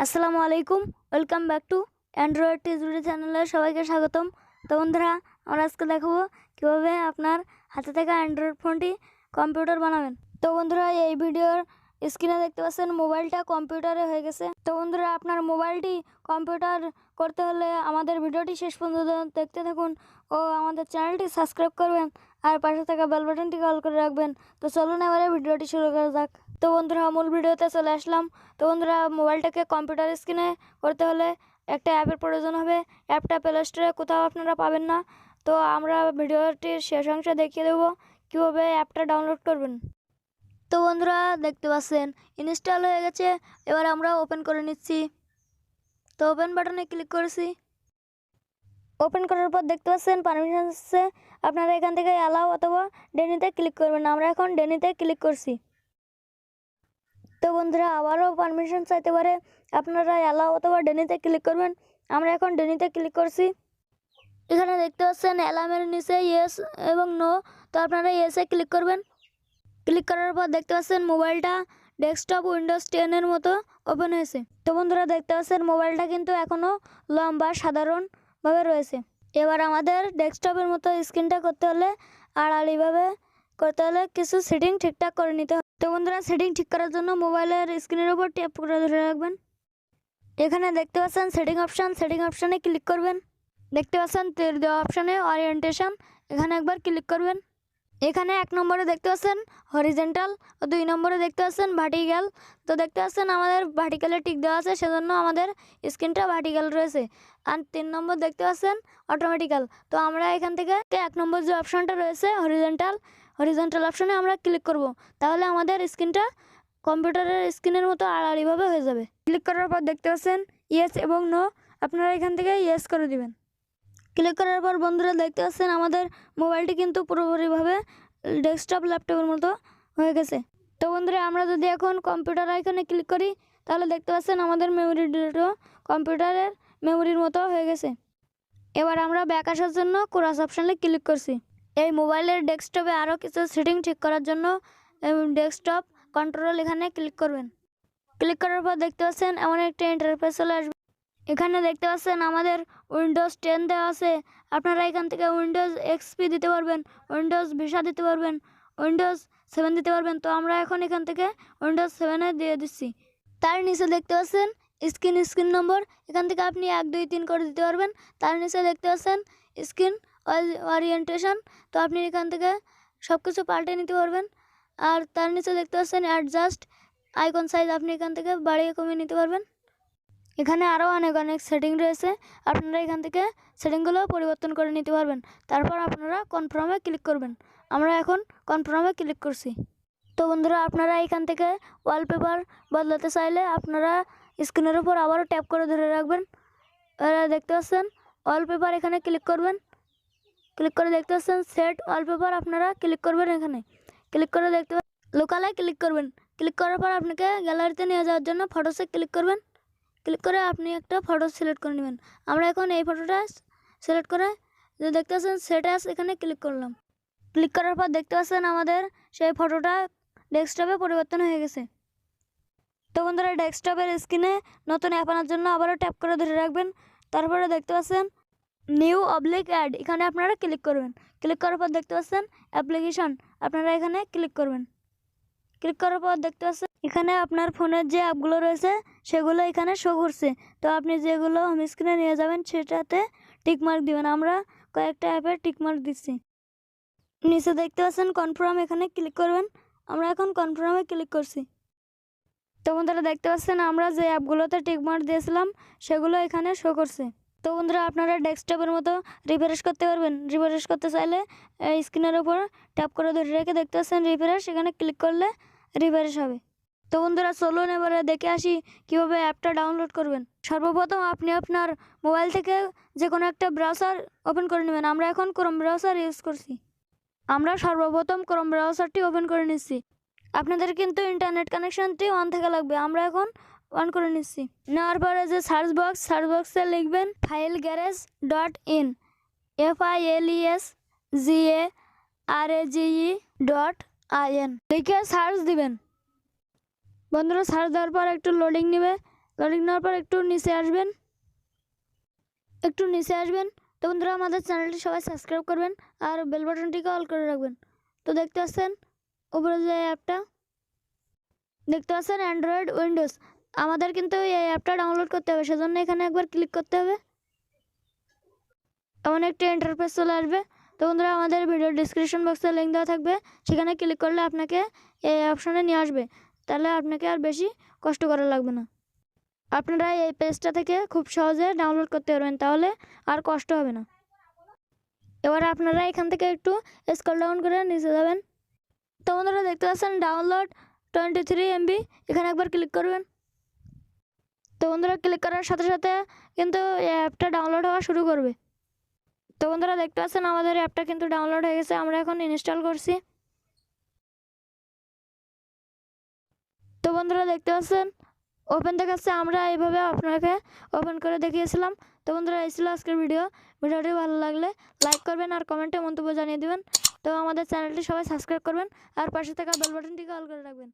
আসসালামু আলাইকুম, welcome back to Android tutorial চ্যানেলে সবাইকে স্বাগতম। তো বন্ধুরা, আমরা আজকে দেখাবো কীভাবে আপনার হাতে থাকা অ্যান্ড্রয়েড ফোনটি কম্পিউটার বানাবেন। তো বন্ধুরা, এই ভিডিওর স্ক্রিনে দেখতে পাচ্ছেন মোবাইলটা কম্পিউটারে হয়ে গেছে। তো বন্ধুরা, আপনার মোবাইলটি কম্পিউটার করতে হলে আমাদের ভিডিওটি শেষ পর্যন্ত দেখতে থাকুন ও আমাদের চ্যানেলটি সাবস্ক্রাইব করবেন আর পাশে থাকা বেল বাটনটিকে অল করে রাখবেন। তো চলুন এবারে ভিডিওটি শুরু করা যাক। তো বন্ধুরা, মূল ভিডিওতে চলে আসলাম। তো বন্ধুরা, মোবাইলটাকে কম্পিউটার স্ক্রিনে করতে হলে একটা অ্যাপের প্রয়োজন হবে। অ্যাপটা প্লে স্টোরে কোথাও আপনারা পাবেন না। তো আমরা ভিডিওটির শেষ অংশে দেখিয়ে দেবো কীভাবে অ্যাপটা ডাউনলোড করবেন। তো বন্ধুরা, দেখতে পাচ্ছেন ইনস্টল হয়ে গেছে। এবার আমরা ওপেন করে নিচ্ছি। তো ওপেন বাটনে ক্লিক করেছি। ওপেন করার পর দেখতে পাচ্ছেন পারমিশন আসছে। আপনারা এখান থেকে অ্যালাউ অথবা ডেনিতে ক্লিক করবেন। আমরা এখন ডেনিতে ক্লিক করছি। তো বন্ধুরা, আবারও পারমিশন চাইতে পারে, আপনারা অ্যালাউ অথবা ডেনিতে ক্লিক করবেন। আমরা এখন ডেনিতে ক্লিক করছি। এখানে দেখতে পাচ্ছেন অ্যালামের নিচে ইয়েস এবং নো। তো আপনারা ইয়েসে ক্লিক করবেন। ক্লিক করার পর দেখতে পাচ্ছেন মোবাইলটা ডেস্কটপ উইন্ডোজ 10-এর মতো ওপেন হয়েছে। তো বন্ধুরা, দেখতে পাচ্ছেন মোবাইলটা কিন্তু এখনও লম্বা সাধারণভাবে রয়েছে। এবার আমাদের ডেস্কটপের মতো স্ক্রিনটা করতে হলে আড়াআড়িভাবে করতে হলে কিছু সেটিং ঠিকঠাক করে নিতে হবে। তো বন্ধুরা, সেটিং ঠিক করার জন্য মোবাইলের স্ক্রিনের উপর ট্যাপ করে ধরে রাখবেন। এখানে দেখতে পাচ্ছেন সেটিং অপশান, সেটিং অপশানে ক্লিক করবেন। দেখতে পাচ্ছেন তীর দেওয়া অপশানে ওরিয়েন্টেশন, এখানে একবার ক্লিক করবেন। এখানে 1 নম্বরে দেখতে পাচ্ছেন হরিজেন্টাল ও 2 নম্বরে দেখতে পাচ্ছেন ভার্টিক্যাল। তো দেখতে পাচ্ছেন আমাদের ভার্টিক্যালে টিক দেওয়া আছে, সেজন্য আমাদের স্ক্রিনটা ভার্টিক্যাল রয়েছে। আর 3 নম্বর দেখতে পাচ্ছেন অটোমেটিক্যাল। তো আমরা এখান থেকে 1 নম্বর যে অপশানটা রয়েছে হরিজেন্টাল অপশানে আমরা ক্লিক করব। তাহলে আমাদের স্ক্রিনটা কম্পিউটারের স্ক্রিনের মতো আড়াআড়িভাবে হয়ে যাবে। ক্লিক করার পর দেখতে পাচ্ছেন ইয়েস এবং নো, আপনারা এখান থেকে ইয়েস করে দিবেন। ক্লিক করার পর বন্ধুরা, দেখতে পাচ্ছেন আমাদের মোবাইলটি কিন্তু পুরোপুরিভাবে ডেস্কটপ ল্যাপটপের মতো হয়ে গেছে। তো বন্ধুরা, আমরা যদি এখন কম্পিউটার আইকনে ক্লিক করি, তাহলে দেখতে পাচ্ছেন আমাদের মেমোরিটাও কম্পিউটারের মেমোরির মতো হয়ে গেছে। এবার আমরা ব্যাক আসার জন্য ক্রস অপশানে ক্লিক করছি। এই মোবাইলের ডেস্কটপে আরও কিছু সেটিং ঠিক করার জন্য ডেস্কটপ কন্ট্রোল এখানে ক্লিক করবেন। ক্লিক করার পর দেখতে পাচ্ছেন এমন একটা ইন্টারফেস চলে আসবে। এখানে দেখতে পাচ্ছেন আমাদের উইন্ডোজ 10 দেওয়া আছে। আপনারা এখান থেকে উইন্ডোজ এক্সপি দিতে পারবেন, উইন্ডোজ ভিসা দিতে পারবেন, উইন্ডোজ 7 দিতে পারবেন। তো আমরা এখন এখান থেকে উইন্ডোজ 7 দিয়ে দিচ্ছি। তার নিচে দেখতে পাচ্ছেন স্ক্রিন নম্বর, এখান থেকে আপনি 1 2 3 করে দিতে পারবেন। তার নিচে দেখতে পাচ্ছেন স্ক্রিন ওরিয়েন্টেশন, তো আপনি এখান থেকে সব কিছু পাল্টে নিতে পারবেন। আর তার নিচে দেখতে পাচ্ছেন অ্যাডজাস্ট আইকন সাইজ, আপনি এখান থেকে বাড়িয়ে কমিয়ে নিতে পারবেন। এখানে আরও অনেক সেটিং রয়েছে, আপনারা এখান থেকে সেটিংগুলো পরিবর্তন করে নিতে পারবেন। তারপর আপনারা কনফার্মে ক্লিক করবেন। আমরা এখন কনফার্মে ক্লিক করছি। তো বন্ধুরা, আপনারা এখান থেকে ওয়ালপেপার বদলাতে চাইলে আপনারা স্ক্রিনের উপর আবারও ট্যাপ করে ধরে রাখবেন। দেখতে পাচ্ছেন ওয়ালপেপার, এখানে ক্লিক করবেন। ক্লিক করে দেখতে পাচ্ছেন সেট ওয়ালপেপার, আপনারা ক্লিক করবেন। এখানে ক্লিক করে দেখতে লোকালে ক্লিক করবেন। ক্লিক করার পর আপনাকে গ্যালারিতে নিয়ে যাওয়ার জন্য ফটোসে ক্লিক করবেন। ক্লিক করে আপনি একটা ফটো সিলেক্ট করে নেবেন। আমরা এখন এই ফটোটা সিলেক্ট করে যে দেখতে পাচ্ছেন সেট অ্যাজ, এখানে ক্লিক করলাম। ক্লিক করার পর দেখতে পাচ্ছেন আমাদের সেই ফটোটা ডেস্কটপে পরিবর্তন হয়ে গেছে। তো বন্ধুরা, ডেস্কটপের স্ক্রিনে নতুন অ্যাপ আনার জন্য আবারও ট্যাপ করে ধরে রাখবেন। তারপরে দেখতে পাচ্ছেন নিউ অ্যাড, এখানে আপনারা ক্লিক করবেন। ক্লিক করার পর দেখতে পাচ্ছেন অ্যাপ্লিকেশন, আপনারা এখানে ক্লিক করবেন। ক্লিক করার পর দেখতে পাচ্ছেন এখানে আপনার ফোনের যে অ্যাপগুলো রয়েছে সেগুলো এখানে শো করছে। তো আপনি যেগুলো হোম স্ক্রিনে নিয়ে যাবেন সেটাতে টিকমার্ক দিবেন। আমরা কয়েকটা অ্যাপের টিকমার্ক দিচ্ছি। নিচে দেখতে পাচ্ছেন কনফার্ম, এখানে ক্লিক করবেন। আমরা এখন কনফার্মে ক্লিক করছি। তো বন্ধুরা, দেখতে পাচ্ছেন আমরা যে অ্যাপগুলোতে টিকমার্ক দিয়েছিলাম সেগুলো এখানে শো করছে। তো বন্ধুরা, আপনারা ডেস্কটপের মতো রিফ্রেশ করতে পারবেন। রিফ্রেশ করতে চাইলে স্ক্রিনের উপর ট্যাপ করে ধরে রেখে দেখতে পাচ্ছেন রিফ্রেশ, এখানে ক্লিক করলে রিফ্রেশ হবে। তো বন্ধুরা, চলুন এবারে দেখে আসি কীভাবে অ্যাপটা ডাউনলোড করবেন। সর্বপ্রথম আপনি আপনার মোবাইল থেকে যে কোনো একটা ব্রাউজার ওপেন করে নেবেন। আমরা এখন ক্রোম ব্রাউজার ইউজ করছি। আমরা সর্বপ্রথম ক্রোম ব্রাউজারটি ওপেন করে নিচ্ছি। আপনাদের কিন্তু ইন্টারনেট কানেকশানটি অন থাকা লাগবে। আমরা এখন অন করে নিচ্ছি। নেওয়ার পরে যে সার্চ বক্সে লিখবেন filegarage.in, FILESGARAGE.in লিখে সার্চ দিবেন। বন্ধুরা, সার্চ দেওয়ার পর একটু লোডিং নেবে। লোডিং নেওয়ার পর একটু নিচে আসবেন, তো বন্ধুরা আমাদের চ্যানেলটি সবাই সাবস্ক্রাইব করবেন আর বেল বাটনটিকে অল করে রাখবেন। তো দেখতে পাচ্ছেন উপরে যে অ্যাপটা দেখতে পাচ্ছেন অ্যান্ড্রয়েড উইন্ডোজ, আমাদের কিন্তু এই অ্যাপটা ডাউনলোড করতে হবে, সেজন্য এখানে একবার ক্লিক করতে হবে। এমন একটি ইন্টারফেস চলে আসবে। তো বন্ধুরা আমাদের ভিডিও ডিসক্রিপশন বক্সে লিঙ্ক দেওয়া থাকবে, সেখানে ক্লিক করলে আপনাকে এই অপশনে নিয়ে আসবে, তাহলে আপনাকে আর বেশি কষ্ট করা লাগবে না। আপনারা এই পেজটা থেকে খুব সহজে ডাউনলোড করতে পারবেন, তাহলে আর কষ্ট হবে না। এবার আপনারা এখান থেকে একটু স্ক্রল ডাউন করে নিচে যাবেন। তো বন্ধুরা দেখতে পাচ্ছেন ডাউনলোড 23 MB, এখানে একবার ক্লিক করবেন। তো বন্ধুরা ক্লিক করার সাথে সাথে কিন্তু এই অ্যাপটা ডাউনলোড হওয়া শুরু করবে। তো বন্ধুরা দেখতে পাচ্ছেন আমাদের অ্যাপটা কিন্তু ডাউনলোড হয়ে গেছে, আমরা এখন ইনস্টল করছি। তো বন্ধুরা দেখতে পাচ্ছেন ওপেন দেখাচ্ছে, আমরা এইভাবে আপনাকে ওপেন করে দেখিয়েছিলাম। তো বন্ধুরা এই ছিল আজকের ভিডিওটি ভালো লাগলে লাইক করবেন আর কমেন্টে মন্তব্য জানিয়ে দেবেন। তো আমাদের চ্যানেলটি সবাই সাবস্ক্রাইব করবেন আর পাশে থাকা বেল বাটনটিকে অল করে রাখবেন।